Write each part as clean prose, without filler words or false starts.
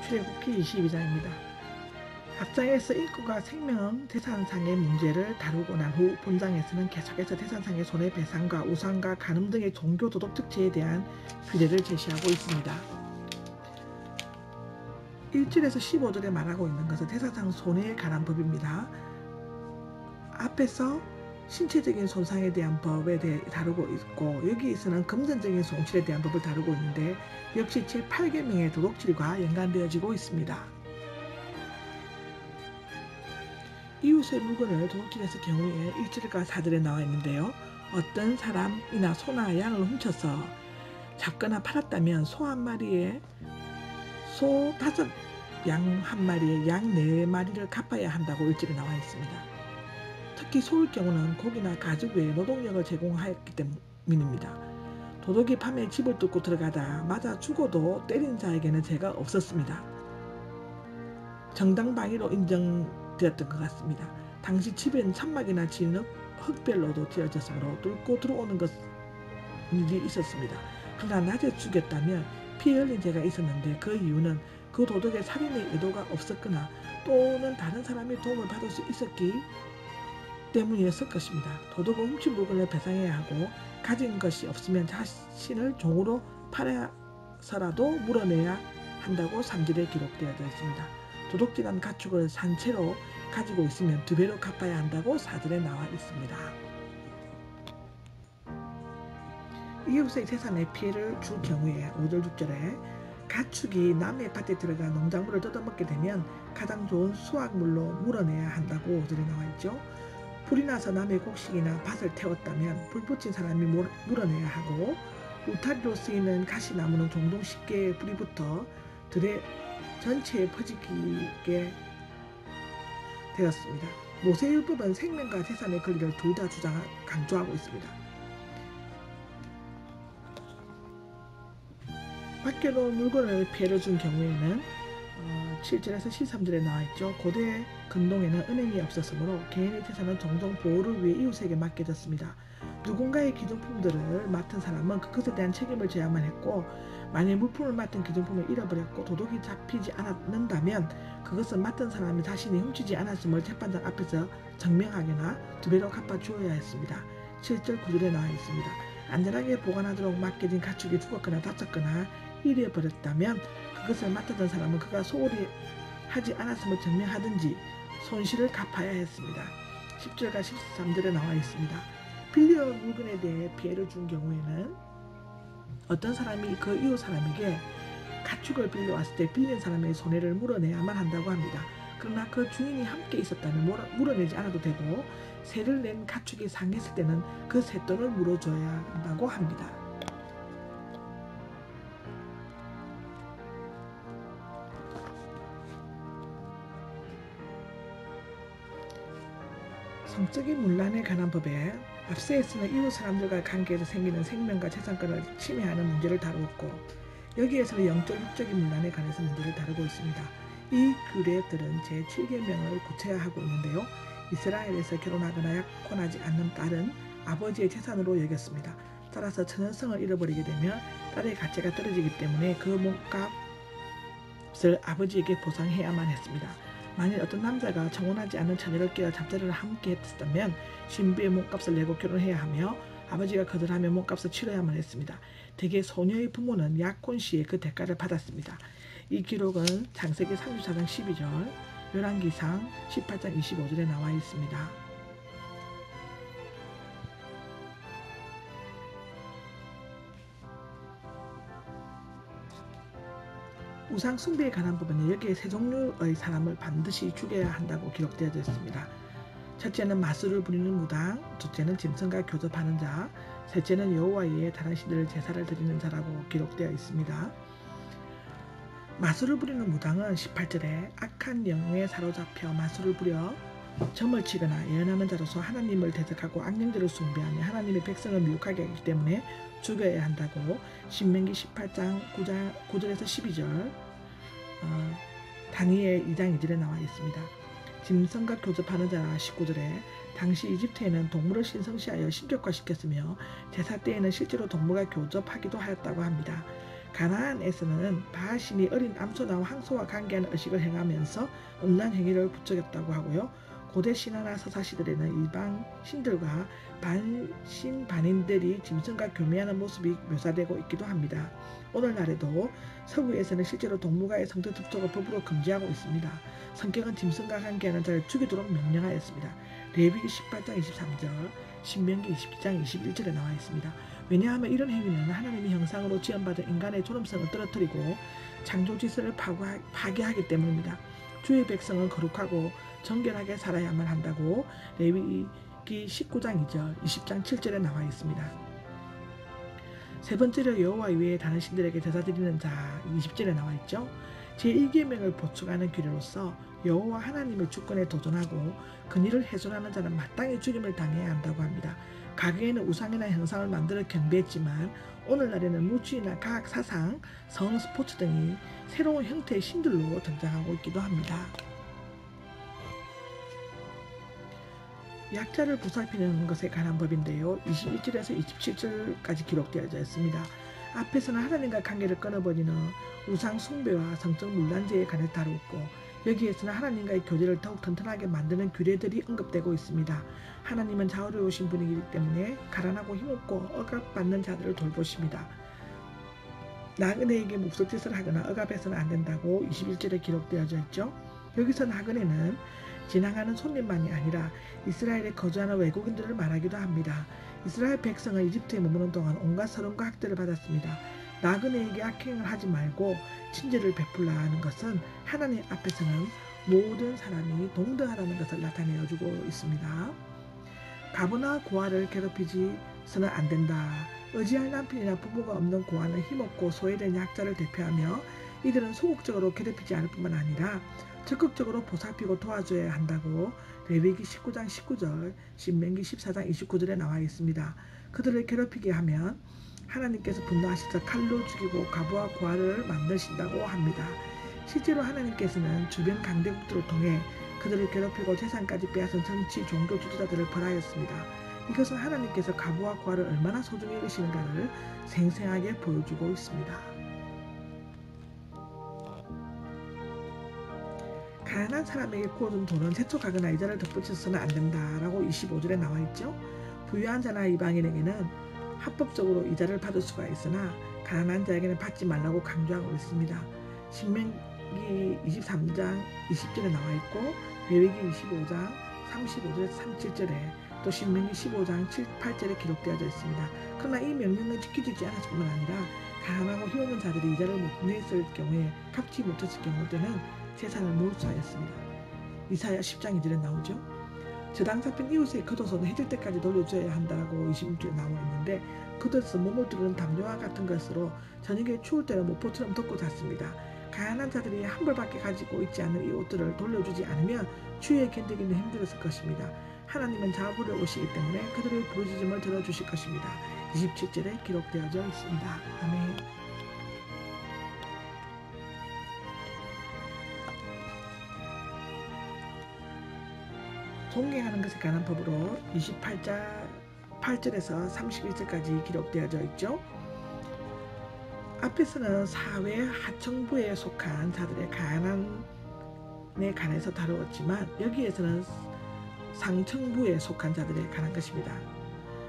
출애굽기 22장입니다. 앞장에서 인권과 생명 재산상의 문제를 다루고 난 후 본장에서는 계속해서 재산상의 손해배상과 우상과 간음 등의 종교 도덕 특징에 대한 규례를 제시하고 있습니다. 1절에서 15절에 말하고 있는 것은 재산상 손해에 관한 법입니다. 앞에서 신체적인 손상에 대한 법에 대해 다루고 있고, 여기에서는 금전적인 손실에 대한 법을 다루고 있는데 역시 제8계명의 도덕질과 연관되어지고 있습니다. 이웃의 물건을 도둑질했을 경우에 1절과 4절에 나와 있는데요. 어떤 사람이나 소나 양을 훔쳐서 잡거나 팔았다면 소 한 마리에 소 5, 양 한 마리에 양 4마리를 갚아야 한다고 1절에 나와 있습니다. 특히 소일 경우는 고기나 가죽 외에 노동력을 제공하였기 때문입니다. 도둑이 밤에 집을 뚫고 들어가다 맞아 죽어도 때린 자에게는 죄가 없었습니다. 정당방위로 인정되었던 것 같습니다. 당시 집에는 천막이나 진흙, 흙별로도 지어졌으므로 뚫고 들어오는 일이 있었습니다. 그러나 낮에 죽였다면 피 흘린 죄가 있었는데 그 이유는 그 도둑의 살인의 의도가 없었거나 또는 다른 사람의 도움을 받을 수 있었기 때문이었을 것입니다. 도둑은 훔친 물건을 배상해야 하고 가진 것이 없으면 자신을 종으로 팔아서라도 물어내야 한다고 3절에 기록되어져 있습니다. 도둑질한 가축을 산채로 가지고 있으면 2배로 갚아야 한다고 4절에 나와 있습니다. 이웃의 재산에 피해를 줄 경우에 5절 6절에 가축이 남의 밭에 들어가 농작물을 뜯어먹게 되면 가장 좋은 수확물로 물어내야 한다고 5절에 나와 있죠. 불이 나서 남의 곡식이나 밭을 태웠다면 불 붙인 사람이 물어내야 하고, 울타리로 쓰이는 가시나무는 종종 쉽게 불이 붙어 들에 전체에 퍼지게 되었습니다. 모세율법은 생명과 재산의 권리를 둘 다 강조하고 있습니다. 밖에로 물건을 피해를 준 경우에는 7절에서 13절에 나와있죠. 고대 근동에는 은행이 없었으므로 개인의 재산은 종종 보호를 위해 이웃에게 맡겨졌습니다. 누군가의 기존품들을 맡은 사람은 그것에 대한 책임을 져야만 했고, 만약 물품을 맡은 기존품을 잃어버렸고 도둑이 잡히지 않는다면 그것은 맡은 사람이 자신이 훔치지 않았음을 재판장 앞에서 증명하거나 2배로 갚아주어야 했습니다. 7절 9절에 나와 있습니다. 안전하게 보관하도록 맡겨진 가축이 죽었거나 다쳤거나 잃어버렸다면 그것을 맡았던 사람은 그가 소홀히 하지 않았음을 증명하든지 손실을 갚아야 했습니다. 10절과 13절에 나와 있습니다. 빌려온 물건에 대해 피해를 준 경우에는 어떤 사람이 그 이웃 사람에게 가축을 빌려왔을 때 빌린 사람의 손해를 물어내야만 한다고 합니다. 그러나 그 주인이 함께 있었다면 물어내지 않아도 되고, 세를 낸 가축이 상했을 때는 그 쇳돈을 물어줘야 한다고 합니다. 성적인 문란에 관한 법에 앞서에서는 이웃 사람들과 관계에서 생기는 생명과 재산권을 침해하는 문제를 다루었고, 여기에서는 영적 육적인 문란에 관해서 문제를 다루고 있습니다. 이 규례들은 제7계명을 구체화하고 있는데요. 이스라엘에서 결혼하거나 약혼하지 않는 딸은 아버지의 재산으로 여겼습니다. 따라서 처녀성을 잃어버리게 되면 딸의 가치가 떨어지기 때문에 그 몸값을 아버지에게 보상해야만 했습니다. 만일 어떤 남자가 청혼하지 않은 처녀를 깨어 잠자리를 함께 했다면 신부의 몸값을 내고 결혼해야 하며 아버지가 거절하면 몸값을 치러야만 했습니다. 대개 소녀의 부모는 약혼 시에 그 대가를 받았습니다. 이 기록은 창세기 34장 12절, 열왕기상 18장 25절에 나와 있습니다. 우상 숭배에 관한 법은 여기에 세 종류의 사람을 반드시 죽여야 한다고 기록되어져 있습니다. 첫째는 마술을 부리는 무당, 둘째는 짐승과 교접하는 자, 셋째는 여호와 외에 다른 신들을 제사를 드리는 자라고 기록되어 있습니다. 마술을 부리는 무당은 18절에 악한 영에 사로잡혀 마술을 부려 점을 치거나 예언하는 자로서 하나님을 대적하고 악령들을 숭배하며 하나님의 백성을 미혹하게 하기 때문에 죽여야 한다고 신명기 18장 9절에서 12절, 다니엘 2장 2절에 나와 있습니다. 짐승과 교접하는 자라 19절에 당시 이집트에는 동물을 신성시하여 신격화시켰으며 제사 때에는 실제로 동물과 교접하기도 하였다고 합니다. 가나안에서는 바알신이 어린 암소나와 항소와 관계하는 의식을 행하면서 음란 행위를 부추겼다고 하고요. 고대 신화나 서사 시대에는 이방 신들과 반신 반인들이 짐승과 교미하는 모습이 묘사되고 있기도 합니다. 오늘날에도 서구에서는 실제로 동물과의 성적 접촉을 법으로 금지하고 있습니다. 성경은 짐승과 관계하는 자를 죽이도록 명령하였습니다. 레위기 18장 23절, 신명기 20장 21절에 나와 있습니다. 왜냐하면 이런 행위는 하나님의 형상으로 지음받은 인간의 존엄성을 떨어뜨리고 창조 질서를 파괴하기 때문입니다. 주의 백성은 거룩하고 정결하게 살아야만 한다고 레위기 19장 2절, 20장 7절에 나와 있습니다. 세 번째로 여호와 외에 다른 신들에게 제사드리는 자 20절에 나와 있죠. 제1계명을 보충하는 규례로서 여호와 하나님의 주권에 도전하고 그일을 훼손하는 자는 마땅히 죽임을 당해야 한다고 합니다. 과거에는 우상이나 형상을 만들어 경배했지만 오늘날에는 물질이나 과학 사상, 성, 스포츠 등이 새로운 형태의 신들로 등장하고 있기도 합니다. 약자를 보살피는 것에 관한 법인데요. 21절에서 27절까지 기록되어져 있습니다. 앞에서는 하나님과 관계를 끊어버리는 우상 숭배와 성적 문란죄에 관해 다루었고 여기에서는 하나님과의 교제를 더욱 튼튼하게 만드는 규례들이 언급되고 있습니다. 하나님은 자유로우신 분이기 때문에 가난하고 힘없고 억압받는 자들을 돌보십니다. 나그네에게 묵속짓을 하거나 억압해서는 안 된다고 21절에 기록되어져 있죠. 여기서 나그네는 지나가는 손님만이 아니라 이스라엘에 거주하는 외국인들을 말하기도 합니다. 이스라엘 백성은 이집트에 머무는 동안 온갖 서름과 학대를 받았습니다. 나그네에게 악행을 하지 말고 친절을 베풀라 하는 것은 하나님 앞에서는 모든 사람이 동등하다는 것을 나타내어주고 있습니다. 가부나 고아를 괴롭히지서는 안 된다. 의지할 남편이나 부모가 없는 고아는 힘없고 소외된 약자를 대표하며 이들은 소극적으로 괴롭히지 않을 뿐만 아니라 적극적으로 보살피고 도와줘야 한다고 레위기 19장 19절, 신명기 14장 29절에 나와 있습니다. 그들을 괴롭히게 하면 하나님께서 분노하셔서 칼로 죽이고 가부와 고아를 만드신다고 합니다. 실제로 하나님께서는 주변 강대국들을 통해 그들을 괴롭히고 재산까지 빼앗은 정치, 종교 지도자들을 벌하였습니다. 이것은 하나님께서 가부와 고아를 얼마나 소중히 여기시는가를 생생하게 보여주고 있습니다. 가난한 사람에게 구워준 돈은 세척하거나 이자를 덧붙여서는 안 된다라고 25절에 나와 있죠. 부유한 자나 이방인에게는 합법적으로 이자를 받을 수가 있으나 가난한 자에게는 받지 말라고 강조하고 있습니다. 신명기 23장 20절에 나와 있고 레위기 25장 35절에서 37절에 또 신명기 15장 7, 8절에 기록되어져 있습니다. 그러나 이 명령은 지켜지지 않았을 뿐만 아니라 가난하고 힘없는 자들이 이자를 못 냈을 경우에 갚지 못했을 경우에는 재산을 몰수하였습니다. 이사야 10장 2절에 나오죠. 저당 잡힌 이웃에 겉옷은 해질 때까지 돌려줘야 한다고 26절에 나와 있는데 겉옷은 몸을 두르는 담요와 같은 것으로 저녁에 추울 때는 모포처럼 덮고 잤습니다. 가난한 자들이 한 벌밖에 가지고 있지 않은 이 옷들을 돌려주지 않으면 추위에 견디기는 힘들었을 것입니다. 하나님은 자부려 오시기 때문에 그들의 부르짖음을 들어주실 것입니다. 27절에 기록되어져 있습니다. 아멘. 존경하는 것에 관한 법으로 28절에서 31절까지 기록되어져 있죠. 앞에서는 사회 하층부에 속한 자들의 가난에 관해서 다루었지만 여기에서는 상층부에 속한 자들에 관한 것입니다.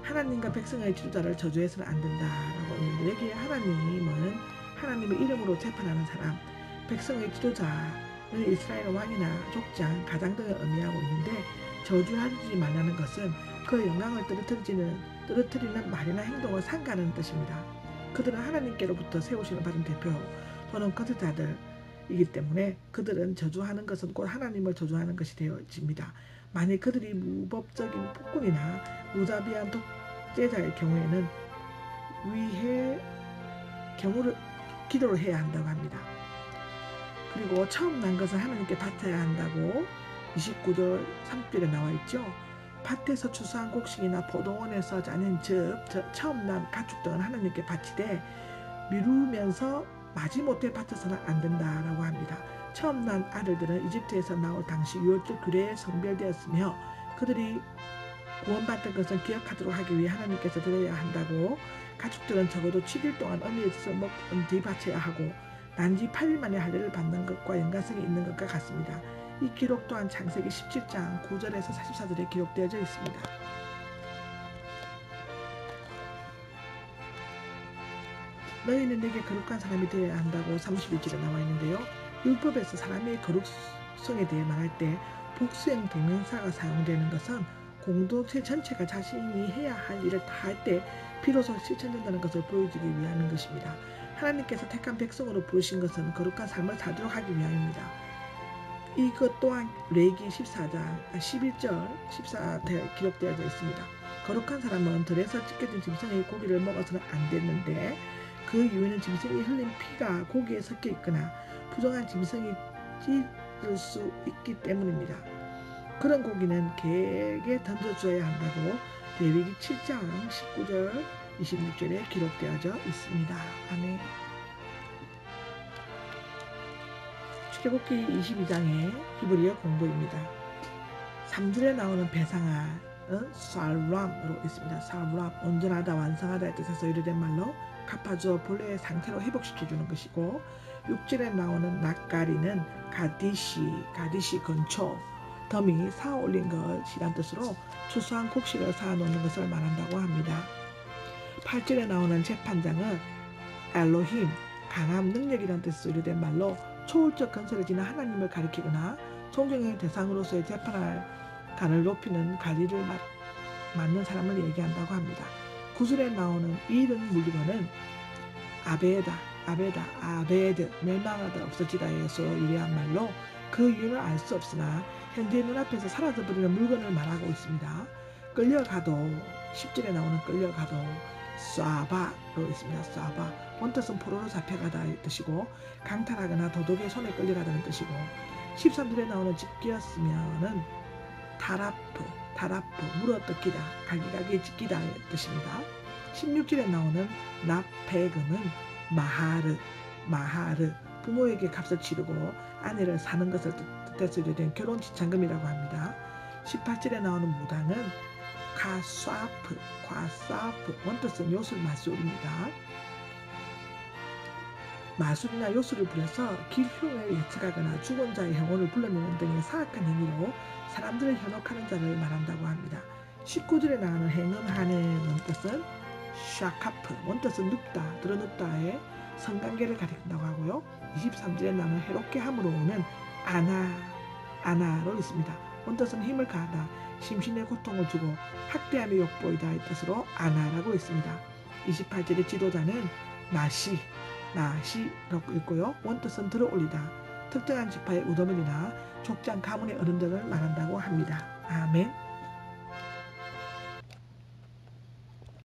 하나님과 백성의 지도자를 저주해서는 안 된다라고 했는데 여기에 하나님은 하나님의 이름으로 재판하는 사람, 백성의 지도자는 이스라엘 왕이나 족장, 가장 등을 의미하고 있는데 저주하지 말라는 것은 그 영광을 떨어뜨리는 말이나 행동을 삼가는 뜻입니다. 그들은 하나님께로부터 세우시는 받은 대표 또는 거듭자들이기 때문에 그들은 저주하는 것은 곧 하나님을 저주하는 것이 되어집니다. 만약 그들이 무법적인 폭군이나 무자비한 독재자의 경우에는 기도를 해야 한다고 합니다. 그리고 처음 난 것은 하나님께 바쳐야 한다고 29절 3절에 나와 있죠. 밭에서 추수한 곡식이나 포도원에서 자는 처음 난 가축 등은 하나님께 바치되 미루면서 마지못해 바쳐서는 안 된다라고 합니다. 처음 난 아들들은 이집트에서 나올 당시 유월절 규례에 선별되었으며 그들이 구원받은 것은 기억하도록 하기 위해 하나님께서 드려야 한다고, 가축들은 적어도 7일 동안 어미의 젖을 먹은 뒤 바쳐야 하고 단지 8일 만에 할례를 받는 것과 연관성이 있는 것과 같습니다. 이 기록 또한 창세기 17장 9절에서 44절에 기록되어져 있습니다. 너희는 내게 거룩한 사람이 되어야 한다고 31절에 나와 있는데요. 율법에서 사람의 거룩성에 대해 말할 때 복수형 대명사가 사용되는 것은 공동체 전체가 자신이 해야 할 일을 다 할 때 비로소 실천된다는 것을 보여주기 위함인 것입니다. 하나님께서 택한 백성으로 부르신 것은 거룩한 삶을 살도록 하기 위함입니다. 이것 또한 레위기 14장 11절 14절 기록되어져 있습니다. 거룩한 사람은 들에서 찢겨진 짐승의 고기를 먹어서는 안 됐는데 그 이유는 짐승이 흘린 피가 고기에 섞여 있거나 부정한 짐승이 찢을 수 있기 때문입니다. 그런 고기는 개에게 던져줘야 한다고 레위기 7장 19절 26절에 기록되어져 있습니다. 아멘. 출애굽기 22장의 히브리어 공부입니다. 3절에 나오는 배상아는 살람으로 있습니다. 살람, 온전하다, 완성하다의 뜻에서 유래된 말로 갚아주어 본래의 상태로 회복시켜주는 것이고, 6절에 나오는 낯가리는 가디시 근처, 덤이 쌓아 올린 것이란 뜻으로 추수한 곡식을 쌓아 놓는 것을 말한다고 합니다. 8절에 나오는 재판장은 엘로힘, 강함, 능력이란 뜻으로 유래된 말로 초월적 건설을 지닌 하나님을 가리키거나 존경의 대상으로서의 재판할 간을 높이는 관리를 맡는 사람을 얘기한다고 합니다. 9절에 나오는 이른 물건은 아베드, 멸망하다, 없어지다에서 유래한 말로 그 이유는 알 수 없으나 현재 눈앞에서 사라져버리는 물건을 말하고 있습니다. 끌려가도, 10절에 나오는 끌려가도 쏴바로 있습니다. 쏴바, 원뜻은 포로로 잡혀가다의 뜻이고 강탈하거나 도둑의 손에 끌려가다는 뜻이고, 13절에 나오는 찢겼으면은 타라프, 물어뜯기다, 갈기갈기 찢기다의 뜻입니다. 16절에 나오는 나페금은 마하르, 부모에게 값을 치르고 아내를 사는 것을 뜻해서 유래된 결혼 지참금이라고 합니다. 18절에 나오는 무당은 과사프, 원뜻은 요술 마술입니다. 마술이나 요술을 부려서 길흉을 예측하거나 죽은 자의 영혼을 불러내는 등의 사악한 행위로 사람들을 현혹하는 자를 말한다고 합니다. 19절에 나오는 행음하는 뜻은 샤카프, 원뜻은 눕다, 드러눕다의 성관계를 가리킨다고 하고요. 23절에 나오는 해롭게 함으로 오는 아나로 있습니다. 원뜻은 힘을 가하다, 심신의 고통을 주고 학대함이 욕보이다의 뜻으로 아나라고 있습니다. 28절의 지도자는 나시라고 있고요. 원뜻은 들어올리다, 특정한 지파의 우두머리나 족장 가문의 어른들을 말한다고 합니다. 아멘.